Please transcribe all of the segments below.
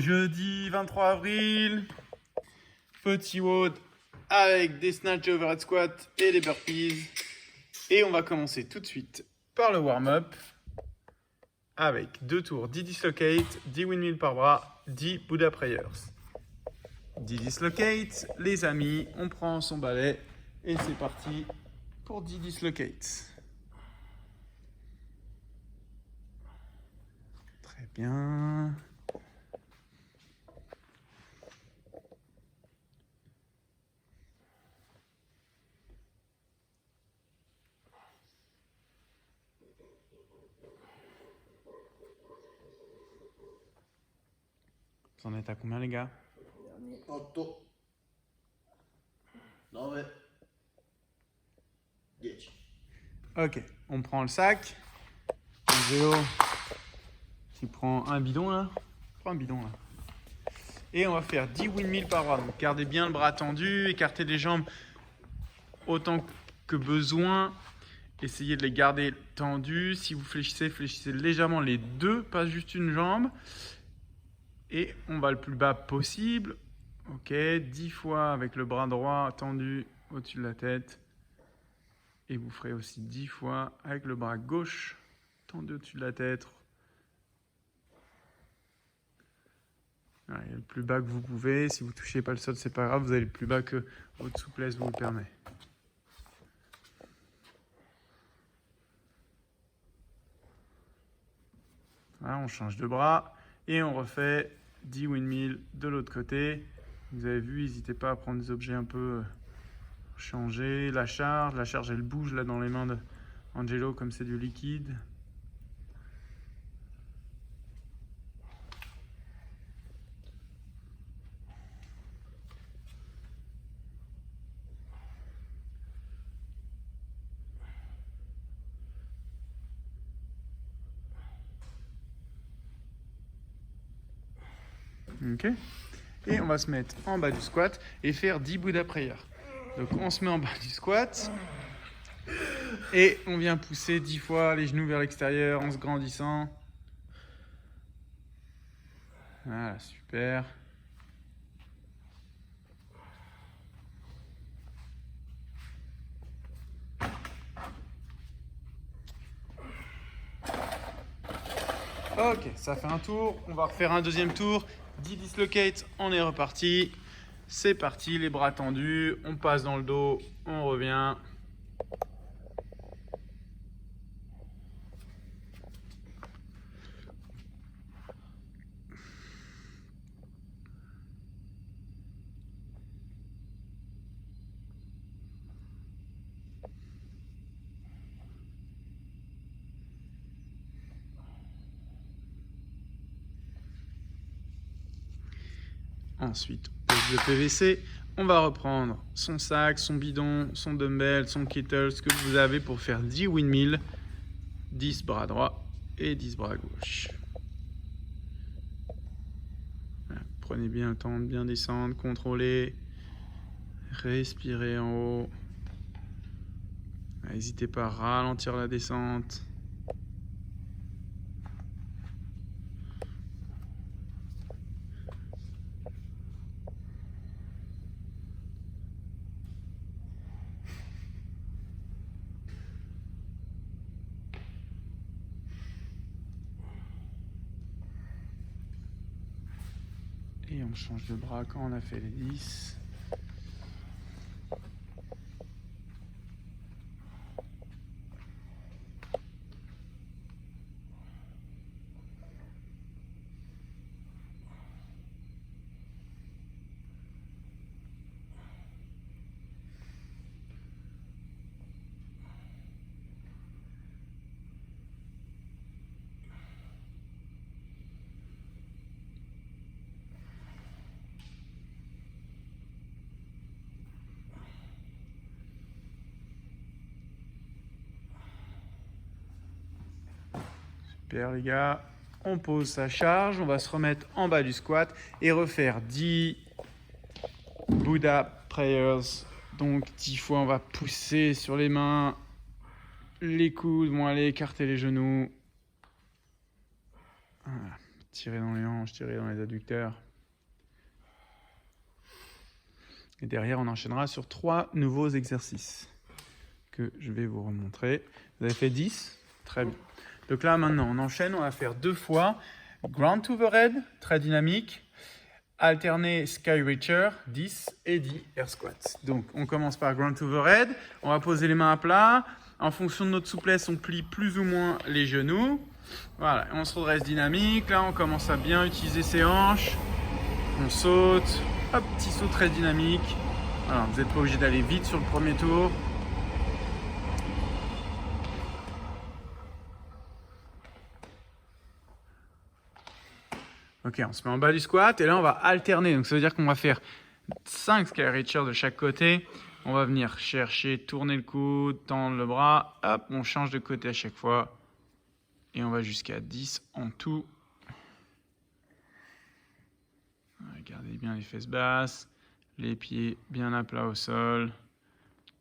Jeudi 23 avril, petit WOD avec des snatch overhead squat et des burpees. Et on va commencer tout de suite par le warm-up avec 2 tours 10 dislocate, 10 windmill par bras, 10 Buddha prayers. 10 dislocate, les amis, on prend son balai et c'est parti pour 10 dislocates. Très bien. Vous en êtes à combien les gars? 8, 9, 10. Ok, on prend le sac. Angelo, tu prends un bidon là. Prends un bidon là. Et on va faire 10 windmill par bras. Donc gardez bien le bras tendu, écartez les jambes autant que besoin. Essayez de les garder tendues. Si vous fléchissez, fléchissez légèrement les deux, pas juste une jambe. Et on va le plus bas possible. Ok, 10 fois avec le bras droit tendu au-dessus de la tête. Et vous ferez aussi 10 fois avec le bras gauche tendu au-dessus de la tête. Voilà, le plus bas que vous pouvez. Si vous ne touchez pas le sol, c'est pas grave. Vous allez le plus bas que votre souplesse vous le permet. Voilà, on change de bras et on refait 10 windmill de l'autre côté. Vous avez vu, n'hésitez pas à prendre des objets un peu changés. La charge elle bouge là dans les mains d'Angelo comme c'est du liquide. Ok. Et on va se mettre en bas du squat et faire 10 Buddha prayers. Donc on se met en bas du squat et on vient pousser 10 fois les genoux vers l'extérieur en se grandissant. Voilà, super. Ok, ça fait un tour. On va refaire un deuxième tour. 10 dislocates, on est reparti. C'est parti, les bras tendus. On passe dans le dos, on revient. Ensuite, pose de PVC. On va reprendre son sac, son bidon, son dumbbell, son kettle, ce que vous avez pour faire 10 windmill, 10 bras droits et 10 bras gauche. Voilà, prenez bien le temps de bien descendre, contrôlez, respirez en haut. N'hésitez pas à ralentir la descente. Et on change de bras quand on a fait les 10. Super les gars, on pose sa charge, on va se remettre en bas du squat et refaire 10 Buddha prayers. Donc 10 fois on va pousser sur les mains, les coudes vont aller écarter les genoux. Voilà. Tirez dans les hanches, tirez dans les adducteurs. Et derrière, on enchaînera sur 3 nouveaux exercices que je vais vous remontrer. Vous avez fait 10? Très bien. Donc là, maintenant, on enchaîne. On va faire 2 fois ground to overhead, très dynamique. Alterner sky reacher, 10 et 10 air squats. Donc, on commence par ground to overhead. On va poser les mains à plat. En fonction de notre souplesse, on plie plus ou moins les genoux. Voilà, on se redresse dynamique. Là, on commence à bien utiliser ses hanches. On saute. Hop, petit saut très dynamique. Alors, vous n'êtes pas obligé d'aller vite sur le premier tour. Ok, on se met en bas du squat et là, on va alterner. Donc, ça veut dire qu'on va faire 5 sky reachers de chaque côté. On va venir chercher, tourner le coude, tendre le bras. Hop, on change de côté à chaque fois. Et on va jusqu'à 10 en tout. Gardez bien les fesses basses, les pieds bien à plat au sol.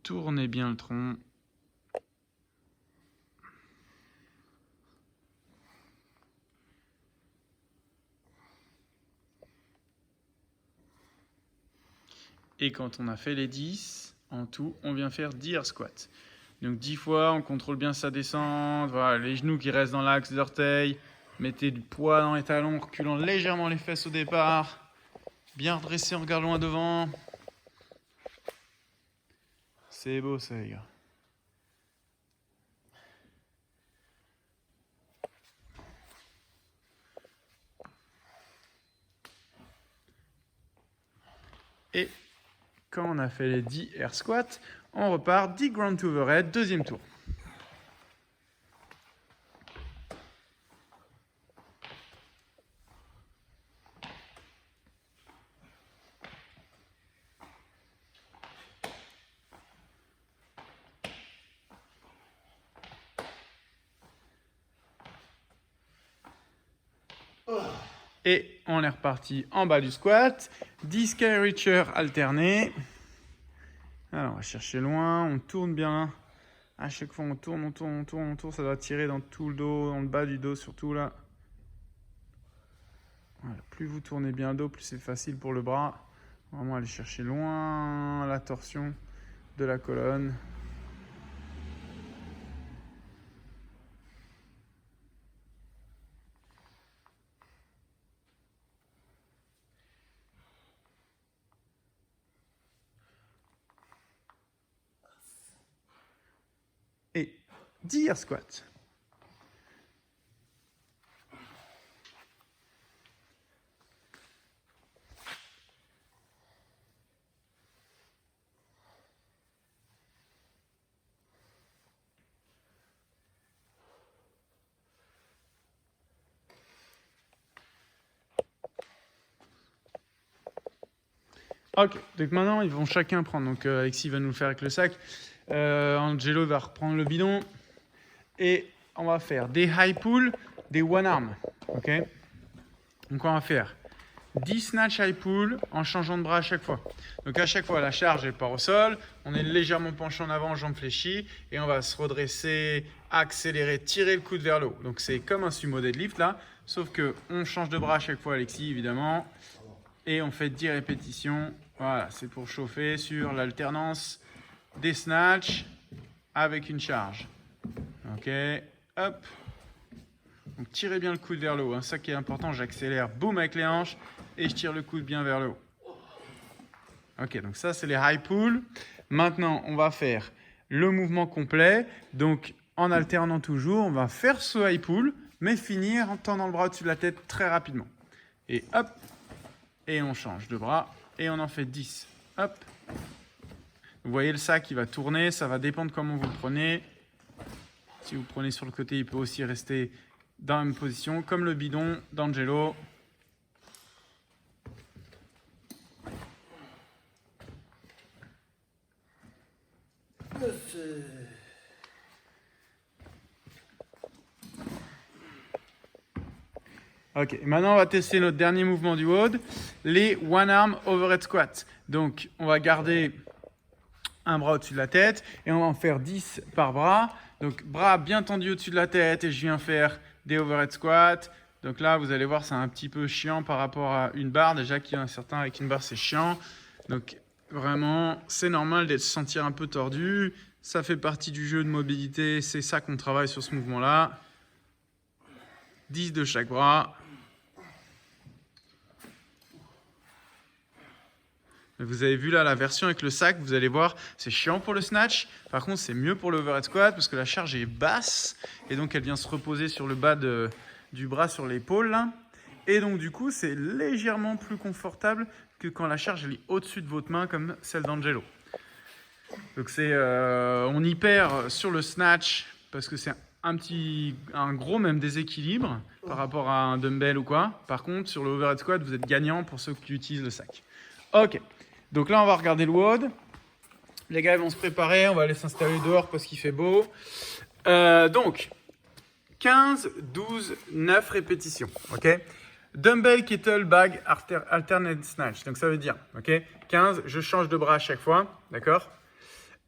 Tournez bien le tronc. Et quand on a fait les 10, en tout, on vient faire 10 air squats. Donc 10 fois, on contrôle bien sa descente. Voilà, les genoux qui restent dans l'axe des orteils. Mettez du poids dans les talons, reculant légèrement les fesses au départ. Bien redressé en regardant loin devant. C'est beau ça, les gars. Et quand on a fait les 10 air squats, on repart 10 ground to overhead, deuxième tour. Et on est reparti en bas du squat. 10 sky reacher alternés. Alors on va chercher loin, on tourne bien. À chaque fois on tourne, on tourne, on tourne, on tourne. Ça doit tirer dans tout le dos, dans le bas du dos surtout là. Voilà. Plus vous tournez bien le dos, plus c'est facile pour le bras. Vraiment aller chercher loin la torsion de la colonne. Et 10 air squats. Ok, donc maintenant ils vont chacun prendre. Donc Alexis va nous le faire avec le sac. Angelo va reprendre le bidon. Et on va faire des high pull, des one arm. Ok. Donc on va faire 10 snatch high pull en changeant de bras à chaque fois. Donc à chaque fois la charge elle part au sol. On est légèrement penché en avant, jambes fléchies. Et on va se redresser, accélérer, tirer le coude vers le haut. Donc c'est comme un sumo deadlift là. Sauf qu'on change de bras à chaque fois, Alexis évidemment. Et on fait 10 répétitions. Voilà, c'est pour chauffer sur l'alternance des snatchs avec une charge. Ok, hop. Donc tirez bien le coude vers le haut. Hein. Ça qui est important, j'accélère, boum avec les hanches et je tire le coude bien vers le haut. Ok, donc ça c'est les high pull. Maintenant, on va faire le mouvement complet. Donc en alternant toujours, on va faire ce high pull, mais finir en tendant le bras au-dessus de la tête très rapidement. Et hop. Et on change de bras et on en fait 10. Hop. Vous voyez le sac, il va tourner, ça va dépendre comment vous le prenez. Si vous prenez sur le côté, il peut aussi rester dans la même position, comme le bidon d'Angelo. Ok, maintenant on va tester notre dernier mouvement du WOD, les one arm overhead squat. Donc on va garder un bras au-dessus de la tête et on va en faire 10 par bras. Donc bras bien tendus au-dessus de la tête et je viens faire des overhead squats. Donc là, vous allez voir, c'est un petit peu chiant par rapport à une barre. Déjà qu'il y en a certains avec une barre, c'est chiant. Donc vraiment, c'est normal d'être se sentir un peu tordu. Ça fait partie du jeu de mobilité. C'est ça qu'on travaille sur ce mouvement-là. 10 de chaque bras. Vous avez vu là la version avec le sac, vous allez voir, c'est chiant pour le snatch. Par contre, c'est mieux pour le overhead squat parce que la charge est basse et donc elle vient se reposer sur le bas du bras sur l'épaule. Et donc du coup, c'est légèrement plus confortable que quand la charge est au-dessus de votre main comme celle d'Angelo. Donc on y perd sur le snatch parce que c'est un gros même déséquilibre par rapport à un dumbbell ou quoi. Par contre, sur le overhead squat, vous êtes gagnant pour ceux qui utilisent le sac. Ok. Donc là, on va regarder le WOD. Les gars, ils vont se préparer. On va aller s'installer dehors parce qu'il fait beau. Donc, 15, 12, 9 répétitions. Ok. Dumbbell, kettle, bag, alternate snatch. Donc, ça veut dire, ok, 15, je change de bras à chaque fois. D'accord.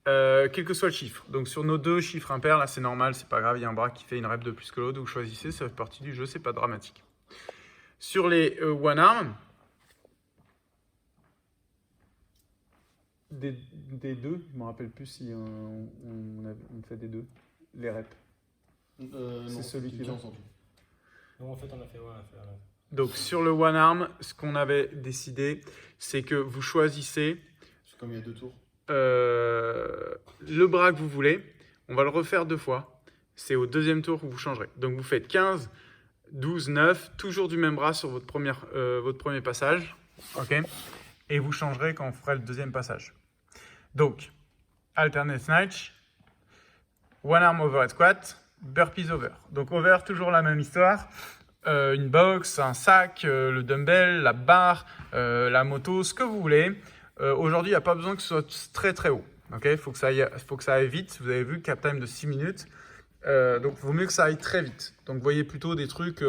Quel que soit le chiffre. Donc, sur nos deux chiffres impairs, là, c'est normal. C'est pas grave. Il y a un bras qui fait une rep de plus que l'autre. Vous choisissez. Ça fait partie du jeu. C'est pas dramatique. Sur les one arm, des deux, je ne me rappelle plus si on fait des deux, les reps. C'est celui qui est là. Non, en fait, on a fait un. Donc, sur le one arm, ce qu'on avait décidé, c'est que vous choisissez. C'est comme il y a 2 tours. Le bras que vous voulez. On va le refaire 2 fois. C'est au deuxième tour que vous changerez. Donc, vous faites 15, 12, 9, toujours du même bras sur votre premier passage. Ok. Et vous changerez quand on fera le deuxième passage. Donc, alternate snatch, one arm overhead squat, burpees over. Donc over, toujours la même histoire. Une box, un sac, le dumbbell, la barre, la moto, ce que vous voulez. Aujourd'hui, il n'y a pas besoin que ce soit très très haut. Il faut que ça aille vite. Vous avez vu le cap time de 6 minutes. Donc, il vaut mieux que ça aille très vite. Donc, vous voyez plutôt des trucs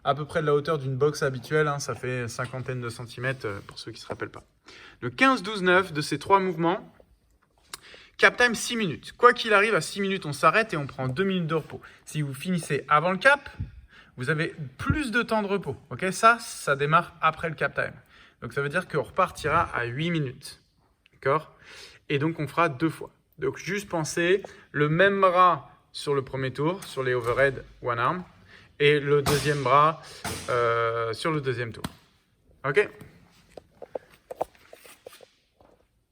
à peu près de la hauteur d'une box habituelle. Hein, ça fait 50 de centimètres pour ceux qui ne se rappellent pas. Le 15, 12, 9 de ces 3 mouvements, cap time 6 minutes. Quoi qu'il arrive, à 6 minutes, on s'arrête et on prend 2 minutes de repos. Si vous finissez avant le cap, vous avez plus de temps de repos. Okay, ça démarre après le cap time. Donc, ça veut dire qu'on repartira à 8 minutes. D'accord ? Et donc, on fera 2 fois. Donc, juste pensez, le même bras sur le premier tour, sur les overhead one arm, et le deuxième bras sur le deuxième tour. Ok ?